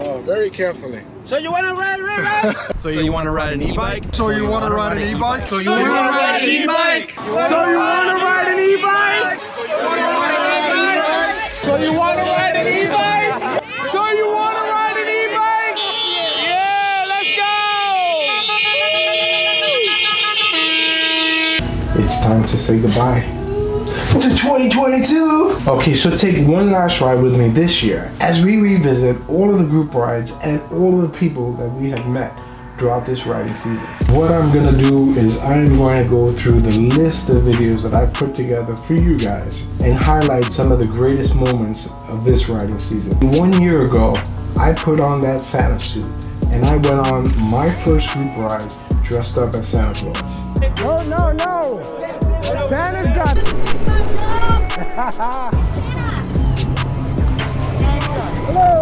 Oh, very carefully. So you want to ride? So you want to ride an e-bike? So you want to ride an e-bike? So you want to ride an e-bike? So you want to ride an e-bike? So you want to ride an e-bike? So you want to ride an e-bike? Yeah, let's go! It's time to say goodbye to 2022. Okay, so take one last ride with me this year as we revisit all of the group rides and all of the people that we have met throughout this riding season. What I'm gonna do is I'm going to go through the list of videos that I've put together for you guys and highlight some of the greatest moments of this riding season. 1 year ago, I put on that Santa suit and I went on my first group ride dressed up as Santa Claus. No. Santa's got it. Hello.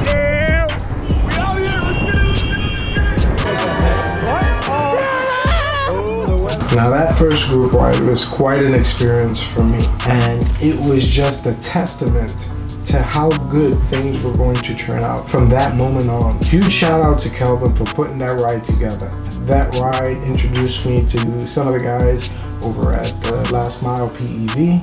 Yeah. We out here. Let's get it. Now that first group ride was quite an experience for me, and it was just a testament to how good things were going to turn out from that moment on. Huge shout out to Kelvin for putting that ride together. That ride introduced me to some of the guys over at Last Mile PEV,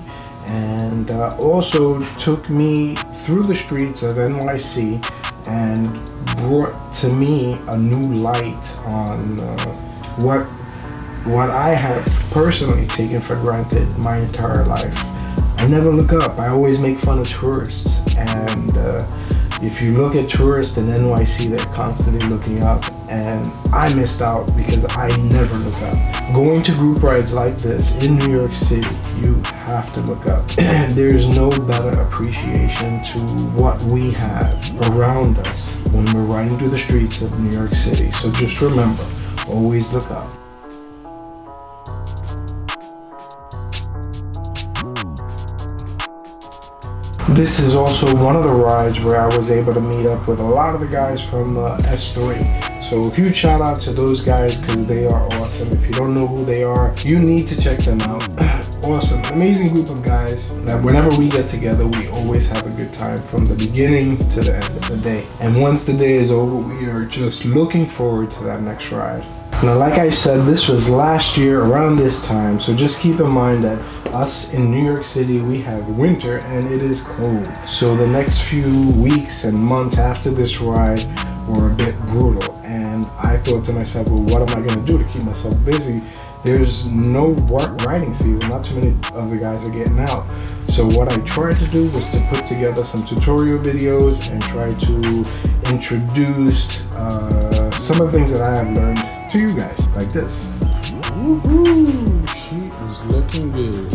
and also took me through the streets of NYC and brought to me a new light on what I have personally taken for granted my entire life. I never look up. I always make fun of tourists, and if you look at tourists in NYC, they're constantly looking up, and I missed out because I never look up. Going to group rides like this in New York City, you have to look up. There's no better appreciation to what we have around us when we're riding through the streets of New York City. So just remember, always look up. This is also one of the rides where I was able to meet up with a lot of the guys from S3. So huge shout out to those guys because they are awesome. If you don't know who they are, you need to check them out. Awesome, amazing group of guys that whenever we get together, we always have a good time from the beginning to the end of the day. And once the day is over, we are just looking forward to that next ride. Now, like I said, this was last year around this time, so just keep in mind that us in New York City, we have winter and it is cold. So the next few weeks and months after this ride were a bit brutal, and I thought to myself, well, what am I going to do to keep myself busy? There's no riding season, not too many of the guys are getting out. So what I tried to do was to put together some tutorial videos and try to introduce some of the things that I have learned to you guys, like this. Woohoo! She is looking good.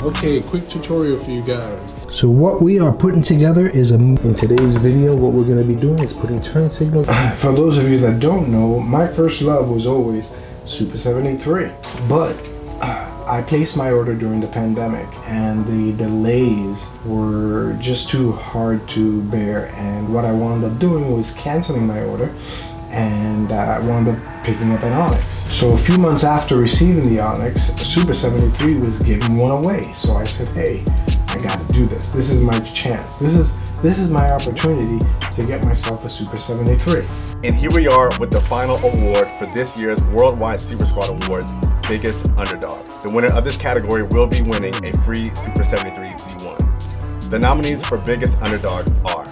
Okay, quick tutorial for you guys. So what we are putting together is in today's video, what we're going to be doing is putting turn signals. For those of you that don't know, my first love was always Super 73, but I placed my order during the pandemic and the delays were just too hard to bear, and what I wound up doing was canceling my order, and I wound up picking up an Onyx. So a few months after receiving the Onyx, Super 73 was giving one away. So I said, hey, I gotta do this. This is my chance. This is my opportunity to get myself a Super 73. And here we are with the final award for this year's Worldwide Super Squad Awards, Biggest Underdog. The winner of this category will be winning a free Super 73 Z1. The nominees for Biggest Underdog are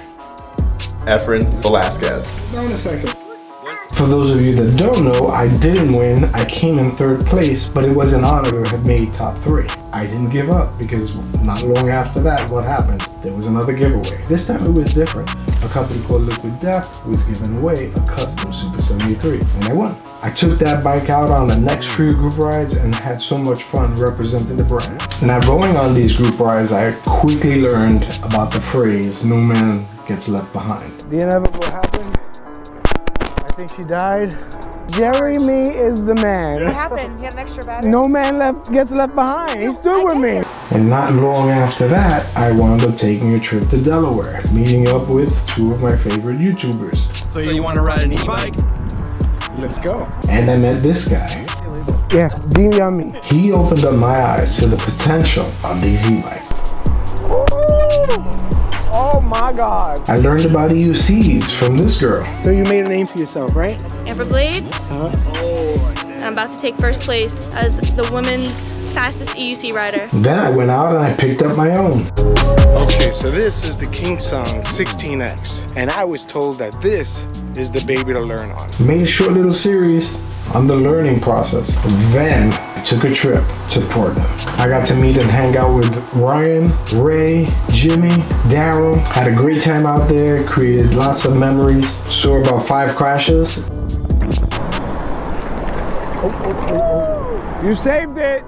Efren Velasquez. Now in a second. For those of you that don't know, I didn't win. I came in third place, but it was an honor to have made top 3. I didn't give up because not long after that, what happened? There was another giveaway. This time it was different. A company called Liquid Death was giving away a custom Super 73, and I won. I took that bike out on the next few group rides and had so much fun representing the brand. Now, going on these group rides, I quickly learned about the phrase, no man gets left behind. The inevitable happened. I think she died. Jeremy is the man. What happened? He had an extra battery? No man gets left behind. He stood with me. And not long after that, I wound up taking a trip to Delaware, meeting up with 2 of my favorite YouTubers. So you want to ride an e-bike? Let's go. And I met this guy. Yeah, beanie on me. He opened up my eyes to the potential of these e-bikes. my God. I learned about EUCs from this girl. So you made a name for yourself, right? Everglades. I'm about to take first place as the women's fastest EUC rider. Then I went out and I picked up my own. Okay, so this is the King Song 16X, and I was told that this is the baby to learn on. Made a short little series on the learning process. Then I took a trip to Portland. I got to meet and hang out with Ryan, Ray, Jimmy, Daryl. Had a great time out there, created lots of memories. Saw about 5 crashes. You saved it!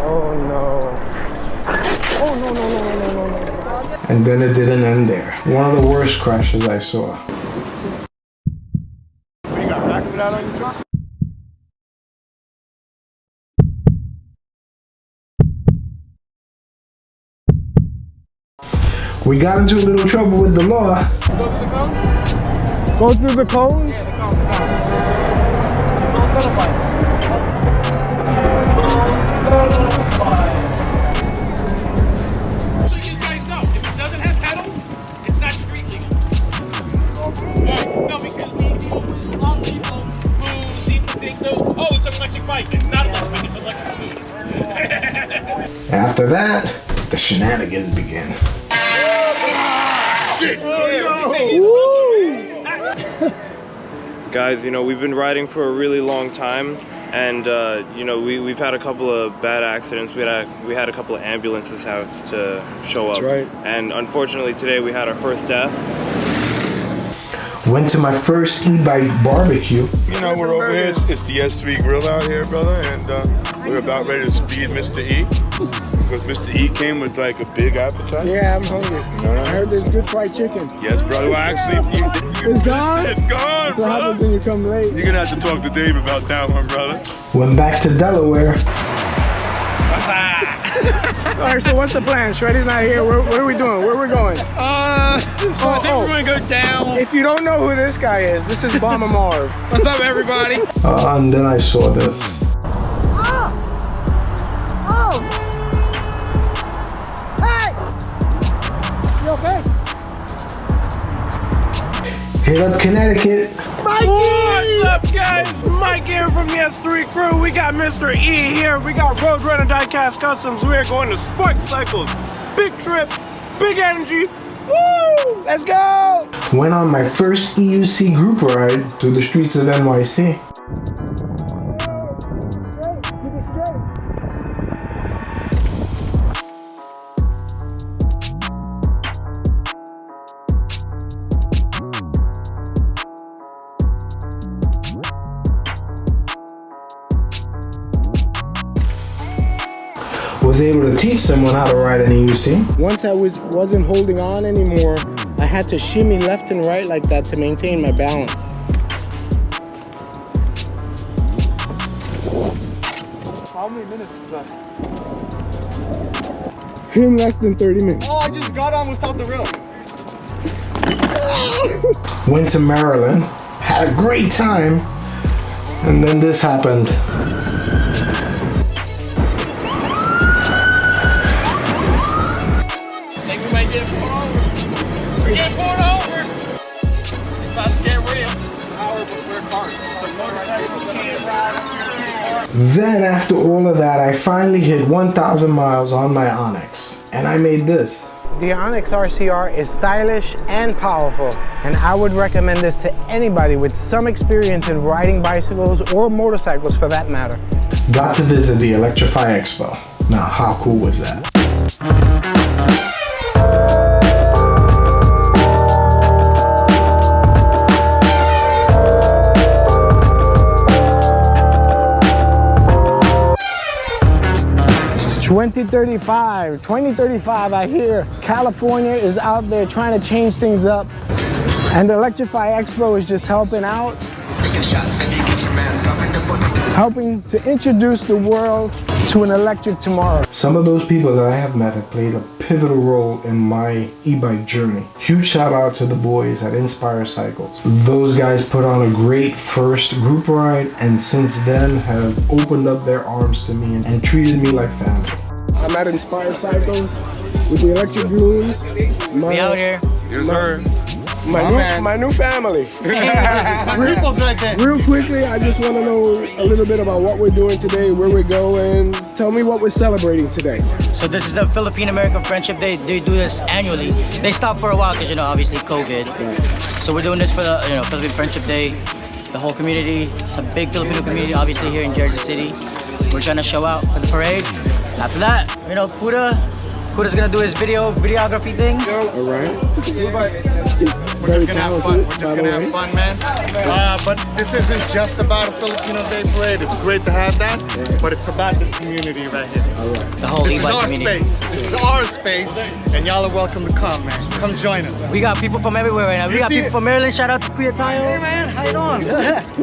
Oh no. Oh no, no, no, no, no, no. And then it didn't end there. One of the worst crashes I saw. What, you got back of it out on your truck? We got into a little trouble with the law. Go through the cones? Yeah, the cones. So you guys know, if it doesn't have pedals, it's not street legal. No, because a lot of people who seem to think, oh, it's an electric bike. It's not electric, it's an electric scooter. After that, the shenanigans began. Guys, you know, we've been riding for a really long time, and you know, we've had a couple of bad accidents. We had a couple of ambulances have to show up. That's right. And unfortunately today we had our first death. Went to my first e-bike barbecue. You know, we're over here, it's the S3 grill out here, brother, and we're about ready to speed Mr. E. Because Mr. E came with like a big appetite. Yeah, I'm hungry. I heard there's good fried chicken. Yes, brother. Well, actually, It's gone? It's gone, That's what brother. happens when you come late. You're gonna have to talk to Dave about that one, brother. Went back to Delaware. Alright, so what's the plan? Shreddy's not here. What are we doing? Where are we going? I think we're gonna go down. If you don't know who this guy is, this is Bomber Marv. What's up, everybody? And then I saw this. You okay? Hit up Connecticut. What's up, guys? Mike here from the S3 crew. We got Mr. E here. We got Roadrunner Diecast Customs. We are going to Spark Cycles. Big trip, big energy. Woo! Let's go! Went on my first EUC group ride through the streets of NYC. Was able to teach someone how to ride an EUC. Once I wasn't holding on anymore, I had to shimmy left and right like that to maintain my balance. How many minutes is that? In less than 30 minutes. Oh, I just got on without the rail. Went to Maryland, had a great time, and then this happened. We're getting pulled over. It's about to get real. Then after all of that, I finally hit 1,000 miles on my Onyx, and I made this. The Onyx RCR is stylish and powerful, and I would recommend this to anybody with some experience in riding bicycles or motorcycles for that matter. Got to visit the Electrify Expo. Now, how cool was that? $2035, I hear California is out there trying to change things up, and the Electrify Expo is just helping out, helping to introduce the world to an electric tomorrow. Some of those people that I have met have played a pivotal role in my e-bike journey. Huge shout out to the boys at Inspire Cycles. Those guys put on a great first group ride, and since then have opened up their arms to me and treated me like family. I'm at Inspire Cycles with the Electric Goons. We out here. Yes, sir. My new family. Real quickly, I just want to know a little bit about what we're doing today, where we're going. Tell me what we're celebrating today. So this is the Philippine-American Friendship Day. They do this annually. They stopped for a while because, you know, obviously COVID. So we're doing this for the, you know, Philippine Friendship Day. The whole community, it's a big Filipino community, obviously here in Jersey City. We're trying to show out for the parade. After that, you know, Kuda's gonna do his videography thing. All right. We're just gonna have fun, man. But this isn't just about a Filipino Day parade. It's great to have that, but it's about this community right here. All right. The whole This is e-bike our community. space. This is our space, and y'all are welcome to come, man. Come join us. We got people from everywhere right now. We got people from Maryland. Shout out to Kuya Tayo. Hey, man. How you doing?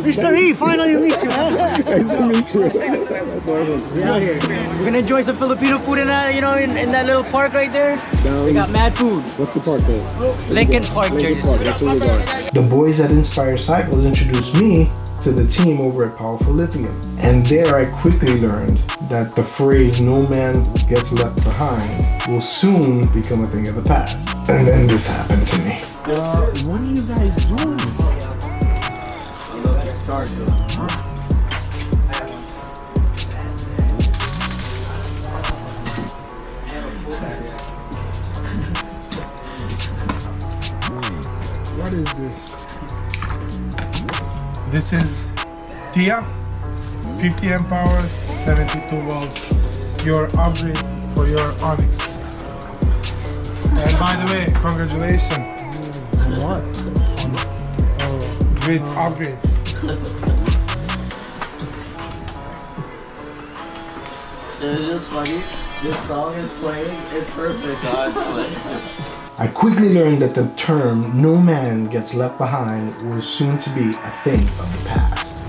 Mr. E, finally meet you, man. Nice to meet you. That's awesome. We're out here. We're gonna enjoy some Filipino food in that, you know, in that little park right there. We got mad food. What's the park called? Lincoln Park, Jersey City. That's where we're going. The boys at Inspire Cycles introduced me to the team over at Powerful Lithium. And there I quickly learned that the phrase "no man gets left behind" will soon become a thing of the past. And then this happened to me. What are you guys doing? What is this? This is TIA, 50 amp hours, 72 volts, your upgrade for your Onyx. And by the way, congratulations. What? Great upgrade. It's just funny. This song is playing. It's perfect. I quickly learned that the term "no man gets left behind" was soon to be a thing of the past.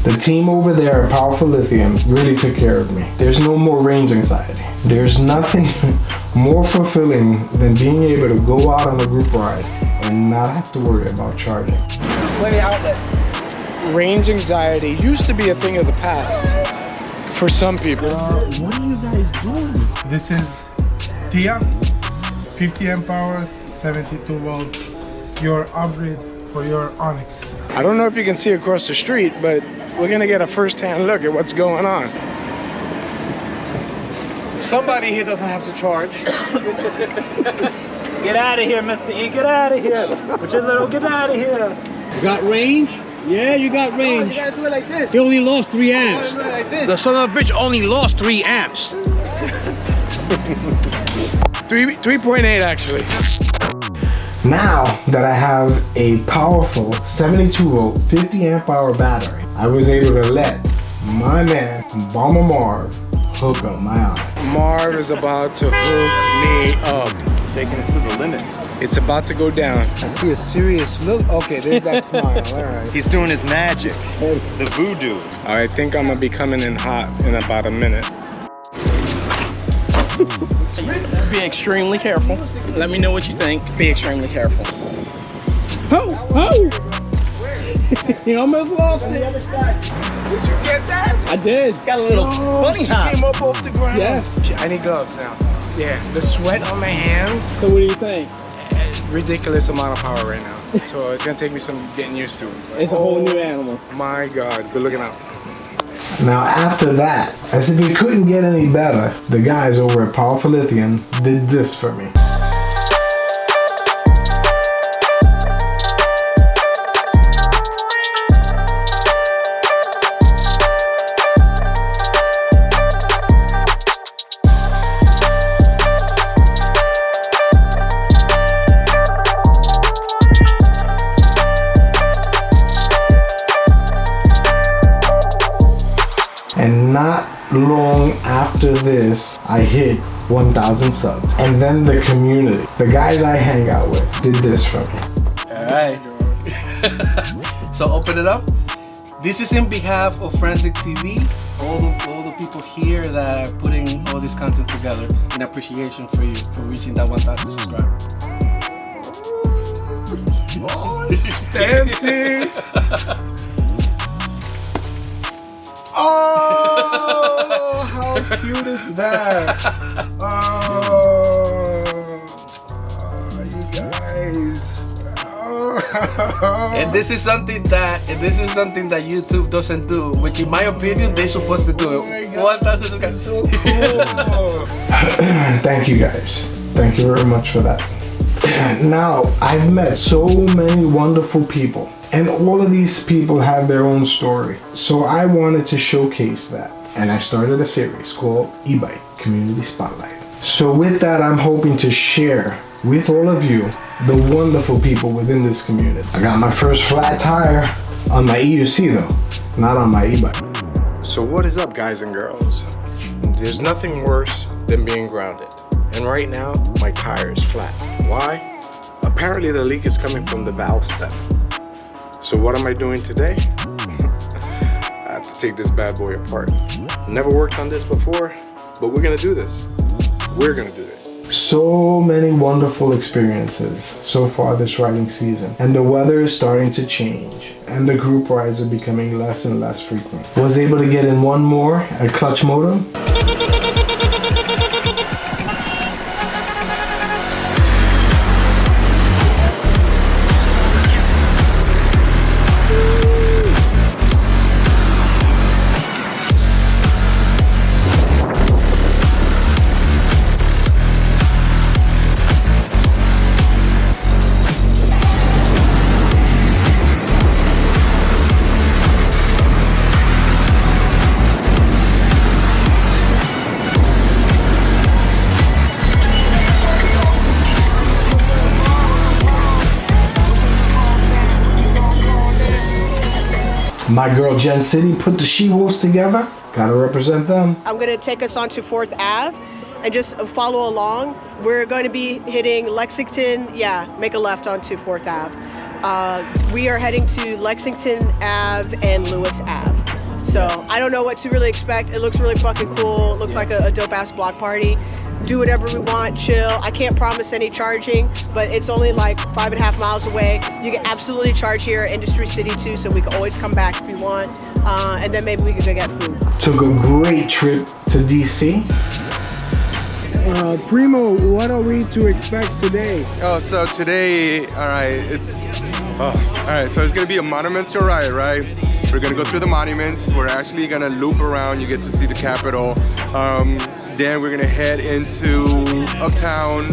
The team over there at Powerful Lithium really took care of me. There's no more range anxiety. There's nothing more fulfilling than being able to go out on a group ride and not have to worry about charging. There's plenty of outlets. Range anxiety used to be a thing of the past for some people. What are you guys doing? This is TIA, 50 amp hours, 72 volts, your upgrade for your Onyx. I don't know if you can see across the street, but we're gonna get a first-hand look at what's going on. Somebody here doesn't have to charge. Get out of here, Mr. E. Get out of here. With your little, get out of here. You got range? Yeah, you got range. You gotta do it like this. He only lost 3 amps. Do it like this. The son of a bitch only lost 3 amps. 3.8 actually. Now that I have a powerful 72 volt 50 amp hour battery, I was able to let my man Bomber Marv hook up my eye. Marv is about to hook me up. Taking it to the limit. It's about to go down. I see a serious look. Okay, there's that smile. All right. He's doing his magic. The voodoo. I think I'm gonna be coming in hot in about a minute. Be extremely careful. Let me know what you think. Be extremely careful. Oh! Oh! You almost lost it. Did you get that? I did. Got a little bunny hop. Came up off the ground. Yes. I need gloves now. Yeah, the sweat on my hands. So what do you think? Ridiculous amount of power right now. So it's gonna take me some getting used to. It's a whole new animal. My God, good looking out. Now after that, as if it couldn't get any better, the guys over at Powerful Lithium did this for me. And not long after this, I hit 1,000 subs. And then the community, the guys I hang out with, did this for me. Alright. So open it up. This is in behalf of Frantic TV, all the people here that are putting all this content together in appreciation for you for reaching that 1,000 subscribers. Fancy. Oh! How cute is that? You guys. And this is something that YouTube doesn't do, which in my opinion they're supposed to do it. What does this so cool. Thank you guys. Thank you very much for that. Now, I've met so many wonderful people, and all of these people have their own story. So I wanted to showcase that, and I started a series called E-Bike Community Spotlight. So with that, I'm hoping to share with all of you the wonderful people within this community. I got my first flat tire on my EUC though, not on my e-bike. So what is up, guys and girls? There's nothing worse than being grounded. And right now, my tire is flat. Why? Apparently the leak is coming from the valve stem. So what am I doing today? I have to take this bad boy apart. Never worked on this before, but we're gonna do this. We're gonna do this. So many wonderful experiences so far this riding season, and the weather is starting to change and the group rides are becoming less and less frequent. Was able to get in one more at Clutch Moto. My girl Jen City put the She-Wolves together. Gotta represent them. I'm gonna take us onto 4th Ave and just follow along. We're going to be hitting Lexington, make a left onto 4th Ave. We are heading to Lexington Ave and Lewis Ave. So I don't know what to really expect. It looks really fucking cool. It looks like a dope ass block party. Do whatever we want, chill. I can't promise any charging, but it's only like 5.5 miles away. You can absolutely charge here at Industry City too, so we can always come back if we want. And then maybe we can go get food. Took a great trip to DC. Primo, what are we to expect today? Oh, so today, all right, so it's gonna be a monumental ride, right? We're gonna go through the monuments. We're actually gonna loop around. You get to see the Capitol. Then we're gonna head into Uptown,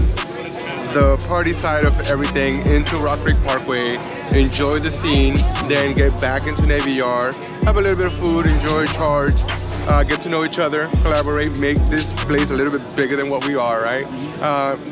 the party side of everything, into Rock Creek Parkway, enjoy the scene, then get back into Navy Yard, have a little bit of food, enjoy, charge, get to know each other, collaborate, make this place a little bit bigger than what we are, right?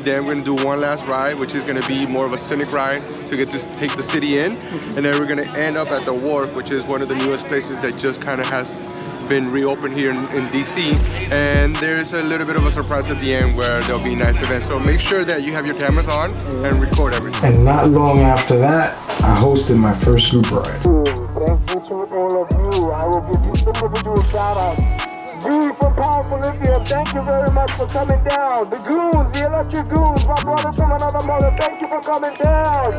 Then we're gonna do one last ride, which is gonna be more of a scenic ride to get to take the city in. And then we're gonna end up at the Wharf, which is one of the newest places that just kind of has been reopened here in DC, and there's a little bit of a surprise at the end where there'll be nice events. So make sure that you have your cameras on and record everything. And not long after that, I hosted my first group ride. Thank you to all of you. I will give you individual shout outs. G from Powerful Lithium, thank you very much for coming down. The Goons, the Electric Goons, my brothers from another mother, thank you for coming down.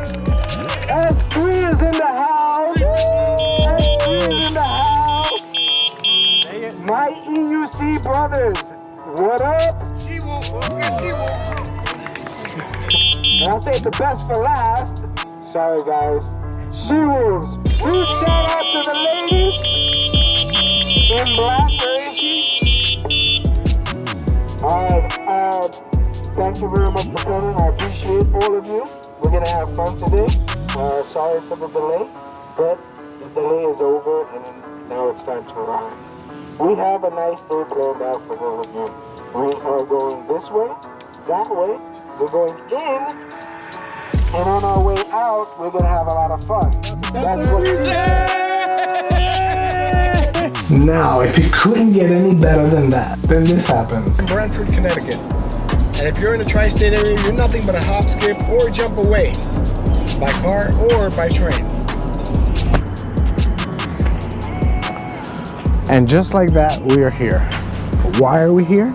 S3 is in the house. S3 is in the house. My EUC brothers, what up? And I'll say the best for last. Sorry guys. She-Wolves. Huge shout out to the lady in black. Where is she? Alright, thank you very much for coming. I appreciate all of you. We're gonna have fun today. Sorry for the delay, but the delay is over and now it's time to ride. We have a nice day planned out for all of you. We are going this way, that way, we're going in, and on our way out, we're going to have a lot of fun. That's what we say. Now, if it couldn't get any better than that, then this happens. In Brantford, Connecticut. And if you're in the tri-state area, you're nothing but a hop, skip, or jump away. By car or by train. And just like that, we are here. Why are we here?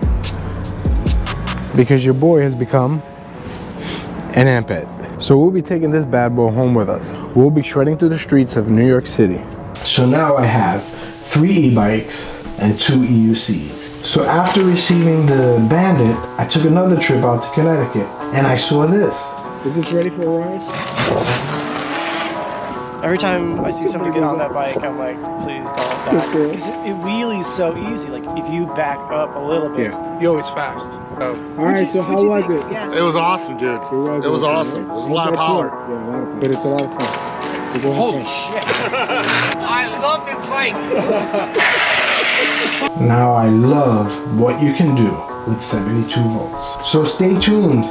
Because your boy has become an amped. So we'll be taking this bad boy home with us. We'll be shredding through the streets of New York City. So now I have 3 e-bikes, and 2 EUCs. So after receiving the Bandit, I took another trip out to Connecticut and I saw this. Is this ready for a ride? Every time I see somebody get on that bike, I'm like, please don't die. Because it wheelies so easy. Like, if you back up a little bit. Yeah. Yo, it's fast. Alright, so how was it? It was awesome, dude. It was awesome. It was a lot of power. Yeah, a lot of power. But it's a lot of fun. Holy shit. I love this bike. Now I love what you can do with 72 volts. So stay tuned,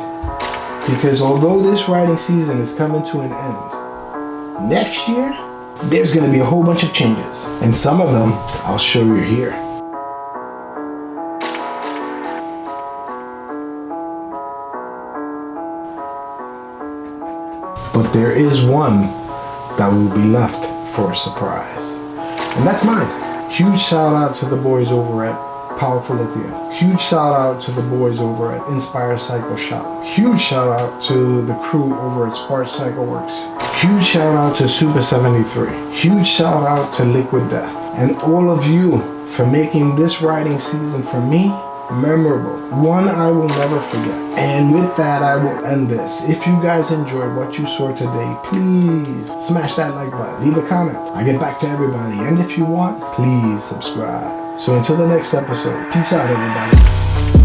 because although this riding season is coming to an end, next year, there's gonna be a whole bunch of changes. And some of them, I'll show you here. But there is one that will be left for a surprise. And that's mine. Huge shout out to the boys over at Powerful Lithium. Huge shout out to the boys over at Inspire Cycle Shop. Huge shout out to the crew over at Spark Cycle Works. Huge shout out to Super 73. Huge shout out to Liquid Death. And all of you for making this riding season for me memorable. One I will never forget. And with that, I will end this. If you guys enjoyed what you saw today, please smash that like button. Leave a comment. I get back to everybody. And if you want, please subscribe. So until the next episode, peace out, everybody.